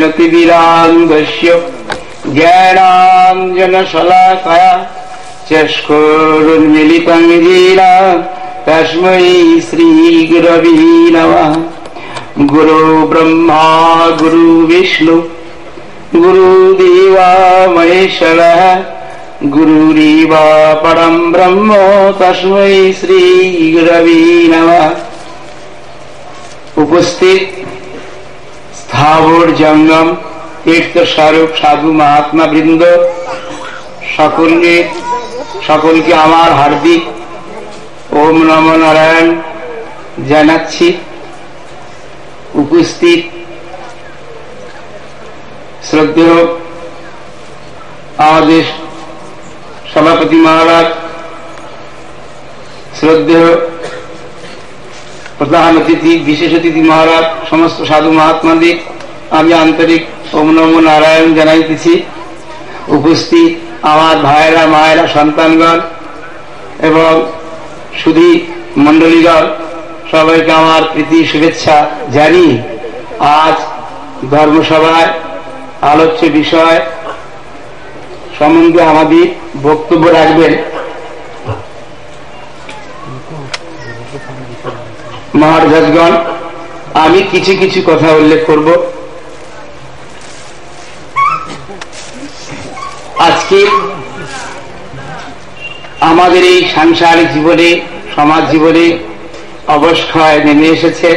ज्ञानतिमिरान्धस्य ज्ञानाञ्जनशलाकया चक्षुरुन्मीलितं येन तस्मै श्रीगुरवे नमः। गुरु ब्रह्मा गुरु विष्णु गुरुदेवा महेश्वरः गुरुरेव परं ब्रह्म तस्मै श्रीगुरवे नमः। उपस्थित स्थावर जंगम तीर्थ स्वरूप साधु महात्मा बृंद सकल के आमार हार्दिक ओम नमो नारायण जानाচ্ছি। उपस्थित श्रद्धेय आदेश सभापति महाराज, श्रद्धेय प्रधान अतिथि विशेष अतिथि महाराज, समस्त साधु महात्माদের আমি आंतरिक ओम नमो नारायण জানাইতেছি। उपस्थित আমার ভাইরা মায়েরা সন্তানগণ এবং সুধী মণ্ডলীগণ সবাইকে আমার প্রীতি শুভেচ্ছা জানি। আজ ধর্মসভায় আলোচ্য বিষয় সম্বন্ধে আমাদের বক্তব্য রাখবেন মহারাজগণ। আমি কিছু কিছু কথা উল্লেখ করব। আজকে আমাদের এই সাংসারিক জীবনে সমাজ জীবনে অবক্ষয় নেমে এসেছে,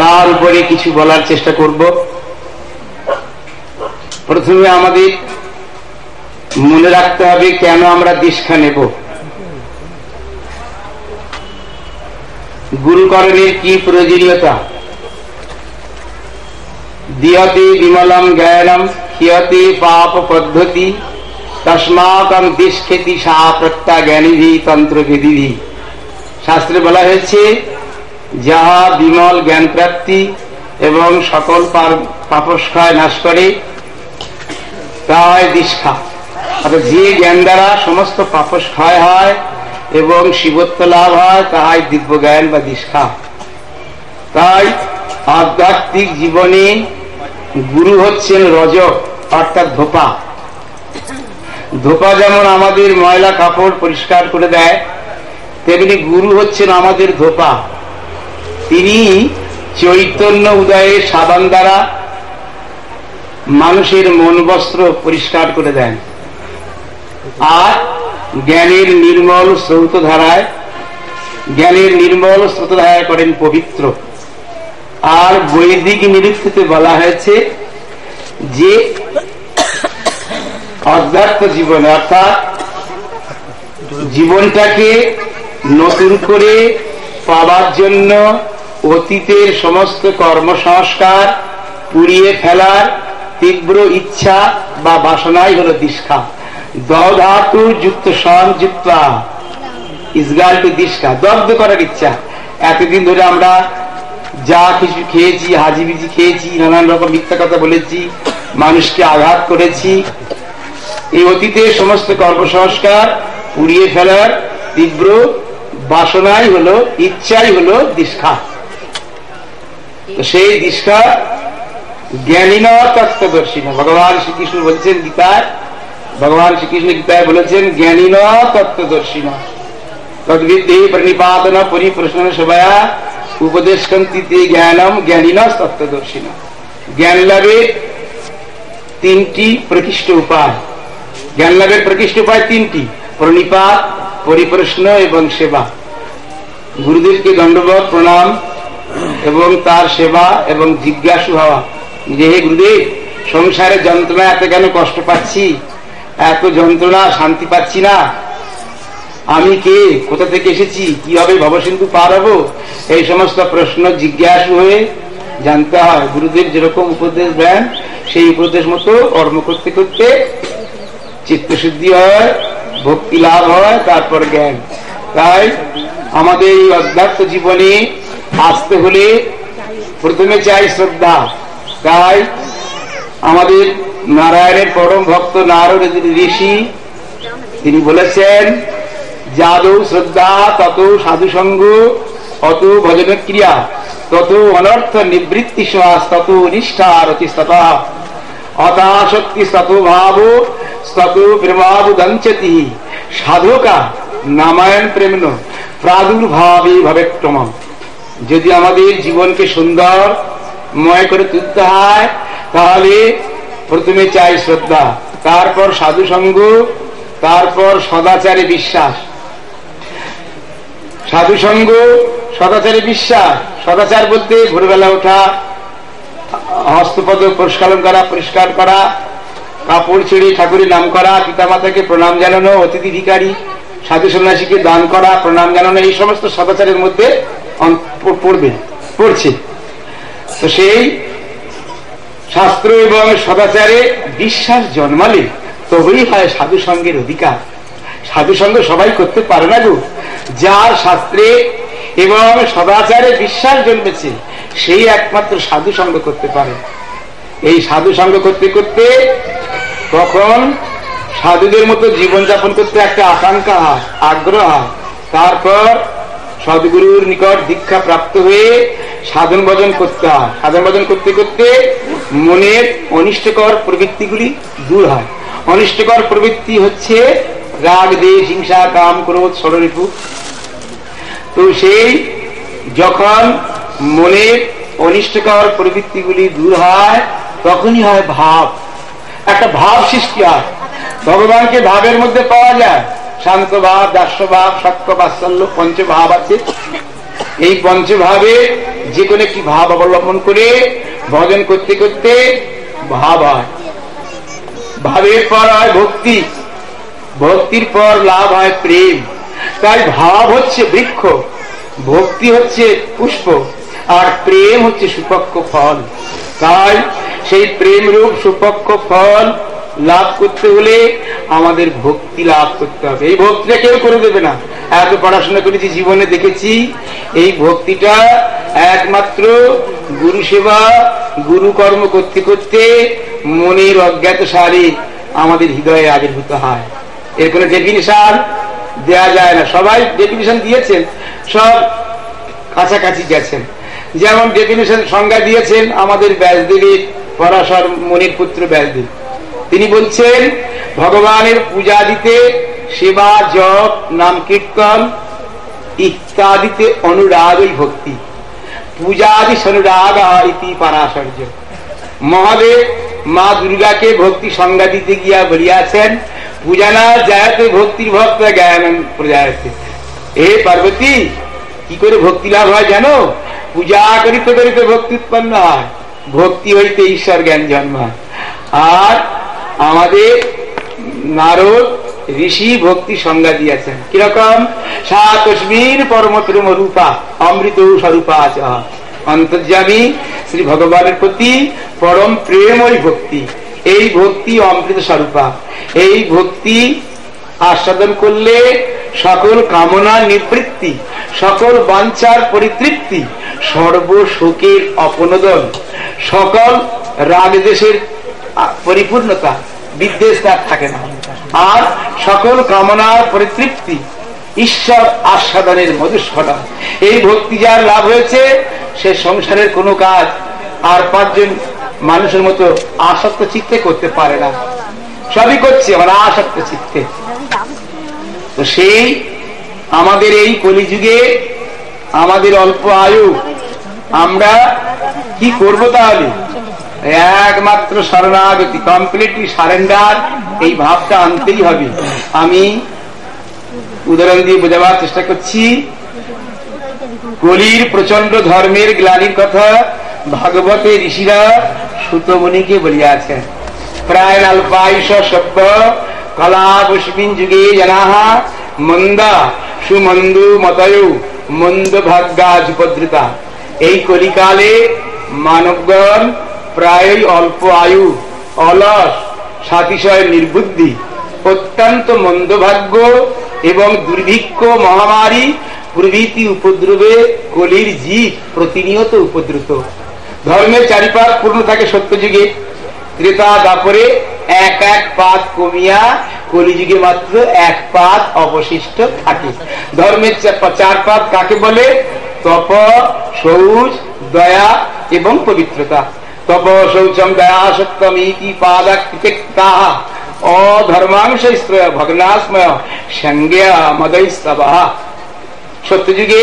তার উপরে কিছু বলার চেষ্টা করব। প্রথমে আমাদের মনে রাখতে হবে কেন আমরা দীক্ষা নেব, গুরুকরণের কি প্রয়োজনীয়তা। দিয়তে বিমলম জ্ঞানম হিয়তে পাপ পদ্ধতি তস্মাকং দীক্ষেতি সা প্রত্যা জ্ঞানীধি তন্ত্র বিধিধি। শাস্ত্রে বলা হয়েছে যাহা বিমল জ্ঞান প্রাপ্তি এবং সকল পাপস্ক্ষয় নাশ করে তা হয় দীক্ষা। অর্থাৎ যে জ্ঞান দ্বারা সমস্ত পাপস্ক্ষয় হয় এবং শিবত্ব লাভ হয় তাহাই দিব্য জ্ঞান বা দীক্ষা। তাই আধ্যাত্মিক জীবনে গুরু হচ্ছেন রজক অর্থাৎ ধোপা। ধোপা যেমন আমাদের ময়লা কাপড় পরিষ্কার করে দেয়, তেমনি গুরু হচ্ছেন আমাদের ধোপা। তিনি চৈতন্য উদয়ের সাবান দ্বারা মানুষের মন বস্ত্র পরিষ্কার করে দেন আর জ্ঞানের নির্মল স্রোতধারায় করেন পবিত্র। আর বৈদিক নিরীক্ষিতে বলা হয়েছে যে অধ্যাত্ম জীবনে অর্থাৎ জীবনটাকে নতুন করে পাওয়ার জন্য অতীতের সমস্ত কর্মসংস্কার পুড়িয়ে ফেলার তীব্র ইচ্ছা বা বাসনাই হলো দীক্ষা। ধাতু যুক্ত সংযুক্ত ইসগাল টু দীক্ষা, দগ্ধ করার ইচ্ছা। এতদিন ধরে আমরা যা কিছু খেয়েছি, হাজিবিজি খেয়েছি, নানান রকম মিথ্যা কথা বলেছি, মানুষকে আঘাত করেছি, এই অতীতের সমস্ত কর্মসংস্কার পুড়িয়ে ফেলার তীব্র বাসনাই হলো, ইচ্ছাই হলো দীক্ষা। তো সেই দীক্ষা জ্ঞানীন তত্ত্বদর্শী। ভগবান শ্রীকৃষ্ণ বলছেন গীতায়, বলেছেন জ্ঞানীন তত্ত্বদর্শী তদ্বিদ্যে প্রণিপাতন পরিপ্রশ্ন সভয়া উপদেশকন্তি জ্ঞানম জ্ঞানীন তত্ত্বদর্শী। জ্ঞান লাভের তিনটি প্রকৃষ্ট উপায়। জ্ঞান লাভের প্রকৃষ্ট উপায় তিনটি: প্রণিপাত, পরিপ্রশ্ন এবং সেবা। গুরুদেবকে দণ্ডবত প্রণাম এবং তার সেবা এবং জিজ্ঞাসু হওয়া যে হে গুরুদেব, সংসারে যন্ত্রণা এত কেন কষ্ট পাচ্ছি, এত যন্ত্রণা শান্তি পাচ্ছি না, আমি কে, কোথা থেকে এসেছি, কিভাবে ভবসিন্ধু পার হবো, এই সমস্ত প্রশ্ন জিজ্ঞাসু হয়ে জানতে হয়। গুরুদেব যেরকম উপদেশ দেন সেই উপদেশ মতো কর্ম করতে করতে চিত্তশুদ্ধি হয়, ভক্তি লাভ হয়, তারপর জ্ঞান। তাই আমাদের এই অধ্যাত্ম জীবনে আসতে হলে প্রথমে চাই শ্রদ্ধা। তাই আমাদের নারায়ণের পরম ভক্ত নারদ ঋষি তিনি বলেছেন, যাদৌ শ্রদ্ধা তত সাধু সঙ্গ অত ভজন ক্রিয়া। তত অনর্থ নিবৃত্তি শ্বাস তত নিষ্ঠারতি স্ততা অতাশক্তি স্তত ভাব স্তত প্রেমাবুদঞ্চতি সাধকা নামায়ণ প্রেমন প্রাদুর্ভাবে ভবেক্রম। যদি আমাদের জীবনকে সুন্দরময় করে তুলতে হয় তাহলে প্রথমে চাই শ্রদ্ধা, তারপর সাধু সঙ্গ, তারপর সদাচারে বিশ্বাস। সাধু সঙ্গ, সদাচারে বিশ্বাস। সদাচার বলতে ভোরবেলা ওঠা, হস্তপদ পরিষ্কার করা, কাপড় ছেড়ে ঠাকুরের নাম করা, পিতামাতাকে প্রণাম জানানো, অতিথি ভিখারি সাধু সন্ন্যাসীকে দান করা, প্রণাম জানানো, এই সমস্ত সদাচারের মধ্যে পড়ছে। তো সেই শাস্ত্র এবং সদাচারে বিশ্বাস জন্মালে তবেই হয় সাধু সঙ্গের অধিকার। সাধু সঙ্গ সবাই করতে পারে না গো। যার শাস্ত্রে এবং সদাচারে বিশ্বাস জন্মেছে সেই একমাত্র সাধু সঙ্গ করতে পারে। এই সাধু সঙ্গ করতে করতে তখন সাধুদের মতো জীবনযাপন করতে একটা আকাঙ্ক্ষা হয়, আগ্রহ হয়। তারপর সদ্গুরুর নিকট দীক্ষা প্রাপ্ত হয়ে সাধন ভজন করতে হয়। সাধন ভজন করতে করতে মনের অনিষ্টকর প্রবৃত্তিগুলি দূর হয়। অনিষ্টকর প্রবৃত্তি হচ্ছে রাগ, দ্বেষ, হিংসা, কাম, ক্রোধ, ষড়রিপু। তো সেই যখন মনের অনিষ্টকর প্রবৃত্তিগুলি দূর হয় তখনই হয় ভাব, একটা ভাব সৃষ্টি হয়। ভগবানকে ভাবের মধ্যে পাওয়া যায়। শান্ত ভাব, দাস্য ভাব, সত্য, বাৎসল্য, পঞ্চভাব আছে। এই পঞ্চভাবে যে কোনো একটি ভাব অবলম্বন করে ভজন করতে করতে ভাব হয়। ভাবের পর হয় ভক্তি, ভক্তির পর লাভ হয় প্রেম। তাই ভাব হচ্ছে বৃক্ষ, ভক্তি হচ্ছে পুষ্প, আর প্রেম হচ্ছে সুপক্ষ ফল। তাই সেই প্রেম রূপ সুপক্ষ ফল লাভ করতে হলে আমাদের ভক্তি লাভ করতে হবে। এই ভক্তিটা কেউ করে দেবে না। এত পড়াশোনা করেছি, জীবনে দেখেছি এই ভক্তিটা একমাত্র গুরু সেবা, গুরু কর্ম করতে করতে মনের অজ্ঞাত সারে আমাদের হৃদয়ে আবির্ভূত হয়। এর কোনো ডেফিনিশন দেয়া যায় না। সবাই ডেফিনিশন দিয়েছেন, সব কাছাকাছি গেছেন। যেমন ডেফিনিশন সংজ্ঞা দিয়েছেন আমাদের ব্যাসদেবের পরাশর মুনির পুত্র ব্যাসদেব। তিনি বলছেন ভগবানের পূজা দিতে সেবা, জপ, নাম কীর্তন ইত্যাদিতে অনুরাগই ভক্তি। পূজাদি অনুরাগ ইতি পরাশর্য। মহাদেব মা দুর্গাকে ভক্তি সংজ্ঞা দিতে গিয়া বলিয়াছেন পূজা না যায়তে ভক্তির ভক্ত জ্ঞান প্রজায়তে। এ পার্বতী, কি করে ভক্তি লাভ হয় জানো? পূজা করিতে করিতে ভক্তি উৎপন্ন হয়, ভক্তি হইতে ঈশ্বর জ্ঞান জন্মায়। আর আমাদের নারদ ঋষি ভক্তি সংজ্ঞা দিয়েছেন কিরকম? সা তস্মিন পরমতরম রূপা অমৃত স্বরূপা অন্তর্যামী শ্রী ভগবানের প্রতি পরম প্রেমই ভক্তি। এই ভক্তি অমৃত স্বরূপা। এই ভক্তি আস্বাদন করলে সকল কামনা নিবৃত্তি, সকল বাঞ্ছার পরিতৃপ্তি, সর্বশোকের অপনোদন, সকল রাগদেশের পরিপূর্ণতা, বিদ্বেষ তার থাকে না। আর সকল কামনার পরিতৃপ্তি, ঈশ্বর আস্বাদনের মধুস্ফলন। এই ভক্তি যার লাভ হয়েছে সে সংসারের কোনো কাজ আর পাঁচজন মানুষের মতো আসক্ত চিত্তে করতে পারে না। সবই করছে মানে আসক্ত চিত্তে। তো সেই আমাদের এই কলিযুগে আমাদের অল্প আয়ু, আমরা কি করব তাহলে? একমাত্র শরণাগতি, কমপ্লিটলি সারেন্ডার, এই ভাবটা আনতেই হবে। আমি উদাহরণ দিয়ে বোঝাবার চেষ্টা করছি। কলির প্রচন্ড ধর্মের গ্লানির কথা ভাগবতে ঋষিরা সুতমুনিকে বলিয়াছেন। প্রায় অল্পায়ুষ সভ্য কলাবস্মিন যুগে জনাহা মন্দা সুমন্দু মতয়ু মন্দ ভাগ্যাজুপদ্রিতা। এই কলিকালে মানবগণ প্রায় অল্প আয়ু, অলস, সাতিশয় নির্বুদ্ধি, অত্যন্ত মন্দভাগ্য এবং দুর্ভিক্ষ, মহামারী প্রভৃতি উপদ্রবে কলির জীব প্রতিনিয়ত উপদ্রুত। ধর্মের চারিপাশ পূর্ণ থাকে সত্যযুগে, ত্রেতা দ্বাপরে এক এক পাত কমিয়া কলিযুগে মাত্র এক পাত অবশিষ্ট থাকে। ধর্মের চার পাত কাকে বলে? তপ, শৌচ, দয়া এবং পবিত্রতা। তপ শৌচম দয়া সত্যম ইতি পাদাক্তা অধর্মাংশ ভগ্নাস্ময় সংজ্ঞা মদৈস্তবঃ। সত্যযুগে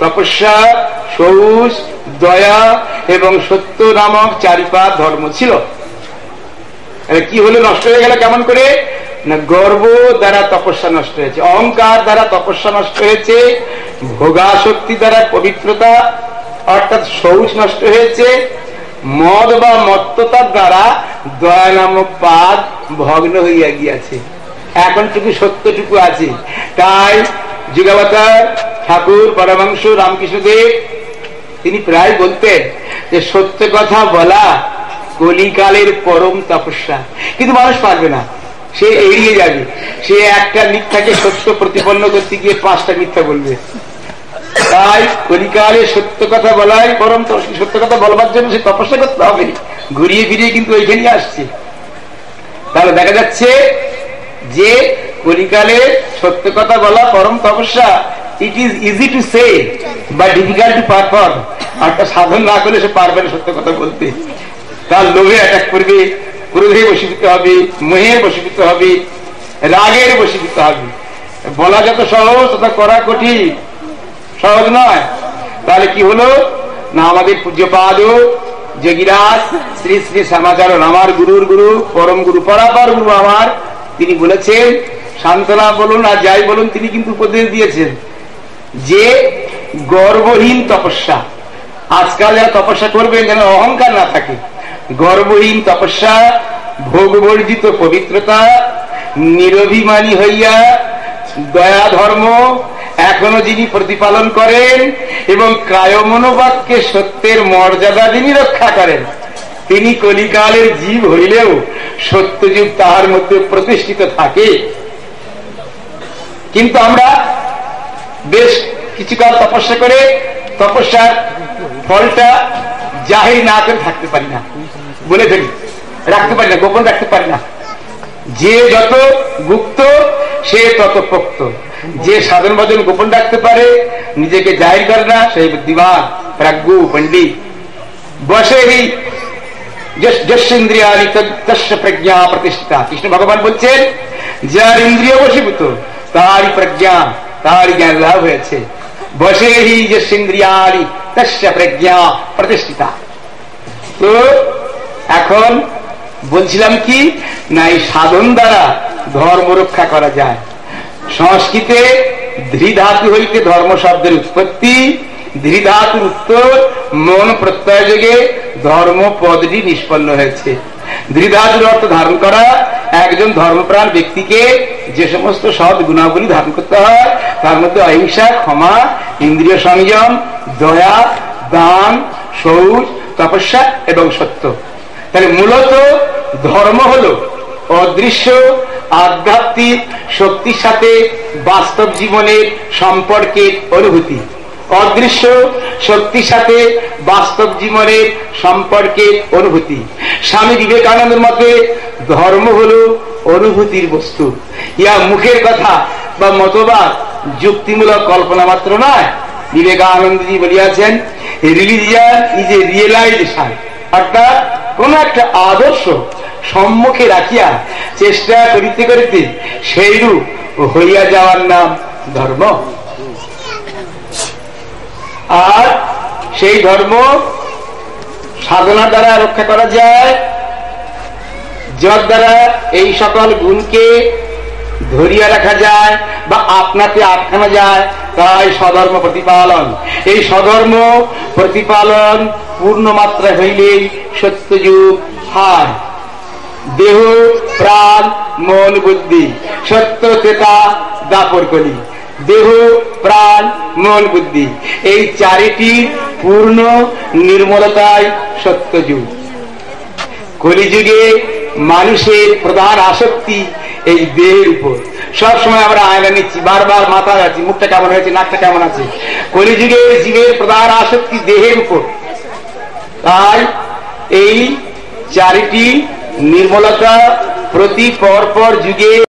তপস্যা, শৌচ, দয়া এবং সত্য নামক চারিপাদ ধর্ম ছিল। কি হলো, নষ্ট হয়ে গেল কেমন করে? না, গর্ব দ্বারা তপস্যা নষ্ট হয়েছে, অহংকার দ্বারা তপস্যা নষ্ট হয়েছে, ভোগাসক্তি দ্বারা পবিত্রতা অর্থাৎ শৌচ নষ্ট হয়েছে, মদ বা মত্ততার দ্বারা দয়া নামক পাদ ভগ্ন হইয়া গিয়াছে। এখনটুকু সত্যটুকু আছে। তাই যুগাবতার ঠাকুর পরমহংস রামকৃষ্ণদেব তিনি প্রায় বলতেন যে সত্য কথা বলা কলিকালের পরম তপস্যা। কিন্তু মানুষ পারবে না, সে এড়িয়ে যাবে। সে একটা মিথ্যাকে সত্য প্রতিপন্ন করতে গিয়ে 5টা মিথ্যা বলবে। তাই কলিকালে সত্য কথা বলাই পরম তপস্যা। সত্য কথা বলবার জন্য সে তপস্যা করতে হবে, ঘুরিয়ে ফিরিয়ে কিন্তু ওইখানেই আসছে। তাহলে দেখা যাচ্ছে যে কলিকালে সত্য কথা বলা পরম তপস্যা। It is easy to say but difficult to perform. অর্থাৎ সাধন না করলে সে পারবে না সত্য কথা বলতে। তার লোভে অ্যাটাক করবে, ক্রোধে বশীভূত হবে, মোহে বশীভূত হবে, রাগের বশীভূত হবে। বলা যত সহজ তত করা কঠিন, সহজ নয়। তাহলে কি হলো না, আমাদের পূজ্যপাদ যোগীরাজ শ্রী শ্রী শ্যামাচরণ আমার গুরুর গুরু, পরম গুরু, পরাপর গুরু আমার, তিনি বলেছেন, সান্ত্বনা বলুন আর যাই বলুন, তিনি কিন্তু উপদেশ দিয়েছেন যে গর্বহীন তপস্যা। আজকাল যারা তপস্যা করবেন যেন অহংকার না থাকে। গর্বহীন তপস্যা, ভোগবর্জিত পবিত্রতা, নিরভিমানী হইয়া দয়া ধর্ম এখনো যিনি প্রতিপালন করেন এবং কায় মনোবাক্যে সত্যের মর্যাদা যিনি রক্ষা করেন, তিনি কলিকালের জীব হইলেও সত্যযুগ তাহার মধ্যে প্রতিষ্ঠিত থাকে। কিন্তু আমরা বেশ কিছুকাল তপস্যা করে তপস্যার ফলটা জাহির না করে থাকতে পারি না, বলে ফেলি, রাখতে পারি না, গোপন রাখতে পারি না। যে যত গুপ্ত সে তত পোক্ত। যে সাধন ভজন গোপন রাখতে পারে, নিজেকে জাহির করে না, সেই বুদ্ধিমান প্রাজ্ঞ পণ্ডিত। বসে হি যস্যেন্দ্রিয়ানি তস্য প্রজ্ঞা প্রতিষ্ঠিতা। কৃষ্ণ ভগবান বলছেন, যার ইন্দ্রিয় বশীভূত তারই প্রজ্ঞা, তারই জ্ঞান লাভ হয়েছে। বসে হি যস্যেন্দ্রিয়ানি তস্য প্রজ্ঞা প্রতিষ্ঠিতা। তো এখন বলছিলাম কি না, এই সাধন দ্বারা ধর্ম রক্ষা করা যায়। সংস্কৃতে ধৃধাতু হইতে ধর্ম শব্দের উৎপত্তি, ধৃধাতুর উত্তর মন প্রত্যয় যোগে ধর্ম পদটি নিষ্পন্ন হয়েছে। ধৃধাতুর অর্থ ধারণ করা। একজন ধর্মপ্রাণ ব্যক্তিকে যে সমস্ত সৎ গুণাবলী ধারণ করতে হয় তার মধ্যে অহিংসা, ক্ষমা, ইন্দ্রিয় সংযম, দয়া, দান, শৌচ, তপস্যা এবং সত্য। তাহলে মূলত ধর্ম হলো অদৃশ্য আধ্যাত্মিক শক্তির সাথে বাস্তব জীবনের সম্পর্কের অনুভূতি। অদৃশ্য শক্তির সাথে বাস্তব জীবনের সম্পর্কের অনুভূতি। স্বামী বিবেকানন্দের মতে ধর্ম হলো অনুভূতির বস্তু। ইয়া মুখের কথা বা মতবাদ, যুক্তিমূলক কল্পনা মাত্র নয়। বিবেকানন্দজি বলিয়াছেন, রিলিজিয়ান ইজ এ রিয়েলাইজেশন। অর্থাৎ কোন একটা আদর্শ সম্মুখে রাখিয়া চেষ্টা করিতে করিতে সেইরূপ হইয়া যাওয়ার নাম ধর্ম। আর সেই ধর্ম সাধনা দ্বারা রক্ষা করা যায়, যার দ্বারা এই সকল গুণকে ধরিয়া রাখা যায় বা আপনাকে আটকানো যায়, তাই স্বধর্ম প্রতিপালন। এই স্বধর্ম প্রতিপালন পূর্ণ মাত্রা হইলেই সত্যযুগ হার। দেহ, প্রাণ, মন, বুদ্ধি, সত্য, ত্রেতা, দাপর, কলি। দেহ, প্রাণ, মন, বুদ্ধি, এই চারিটি পূর্ণ নির্মলতায় সত্যযুগ। কলিযুগে মানুষের প্রধান আসক্তি এই দেহের উপর। সবসময় আমরা আয়না নিচ্ছি, বারবার মাথা যাচ্ছি, মুখটা কেমন হয়েছে, নাকটা কেমন আছে। কলিযুগে জীবের প্রধান আসক্তি দেহের উপর। তাই এই চারিটি নির্মলতা প্রতি পরপর যুগে